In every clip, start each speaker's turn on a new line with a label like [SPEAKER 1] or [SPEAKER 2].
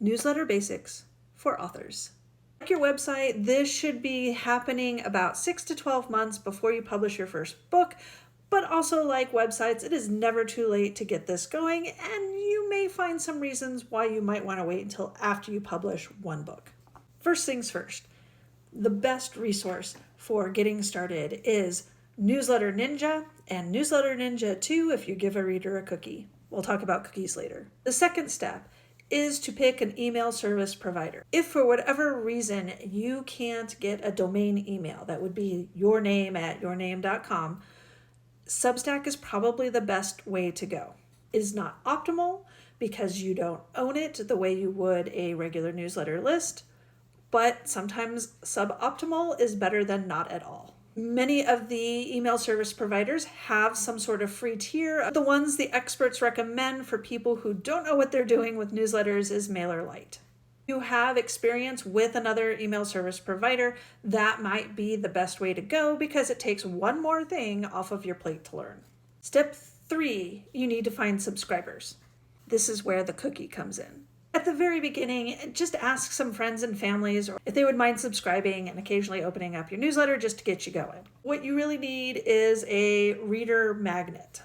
[SPEAKER 1] Newsletter Basics for Authors. Like your website, this should be happening about 6 to 12 months before you publish your first book, but also like websites, it is never too late to get this going, and you may find some reasons why you might want to wait until after you publish one book. First things first, the best resource for getting started is Newsletter Ninja and Newsletter Ninja 2 if you give a reader a cookie. We'll talk about cookies later. The second step is to pick an email service provider. If for whatever reason you can't get a domain email, that would be yourname@yourname.com, Substack is probably the best way to go. It is not optimal because you don't own it the way you would a regular newsletter list, but sometimes suboptimal is better than not at all. Many of the email service providers have some sort of free tier. The ones the experts recommend for people who don't know what they're doing with newsletters is MailerLite. If you have experience with another email service provider, that might be the best way to go because it takes one more thing off of your plate to learn. Step 3, you need to find subscribers. This is where the cookie comes in. At the very beginning, just ask some friends and families if they would mind subscribing and occasionally opening up your newsletter just to get you going. What you really need is a reader magnet.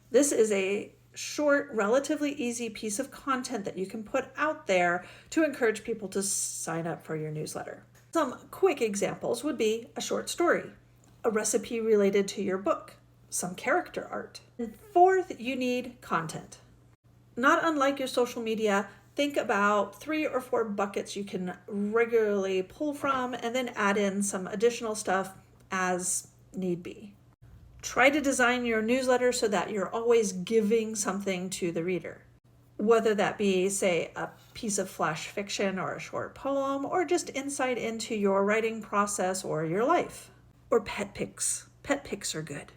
[SPEAKER 1] This is a short, relatively easy piece of content that you can put out there to encourage people to sign up for your newsletter. Some quick examples would be a short story, a recipe related to your book, some character art. And fourth, you need content. Not unlike your social media, think about 3 or 4 buckets you can regularly pull from and then add in some additional stuff as need be. Try to design your newsletter so that you're always giving something to the reader, whether that be, say, a piece of flash fiction or a short poem, or just insight into your writing process or your life. Or pet pics. Pet pics are good.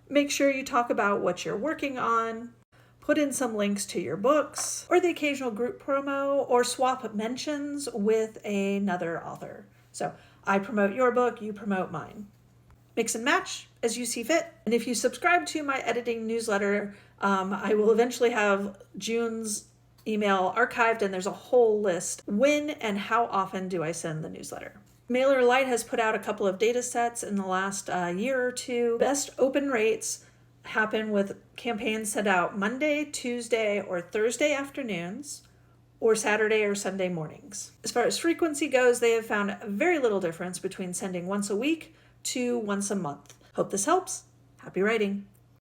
[SPEAKER 1] Make sure you talk about what you're working on, put in some links to your books, or the occasional group promo, or swap mentions with another author. So I promote your book, you promote mine. Mix and match as you see fit. And if you subscribe to my editing newsletter, I will eventually have June's email archived, and there's a whole list. When and how often do I send the newsletter? MailerLite has put out a couple of data sets in the last year or two. Best open rates happen with campaigns sent out Monday, Tuesday, or Thursday afternoons, or Saturday or Sunday mornings. As far as frequency goes, they have found very little difference between sending once a week to once a month. Hope this helps. Happy writing.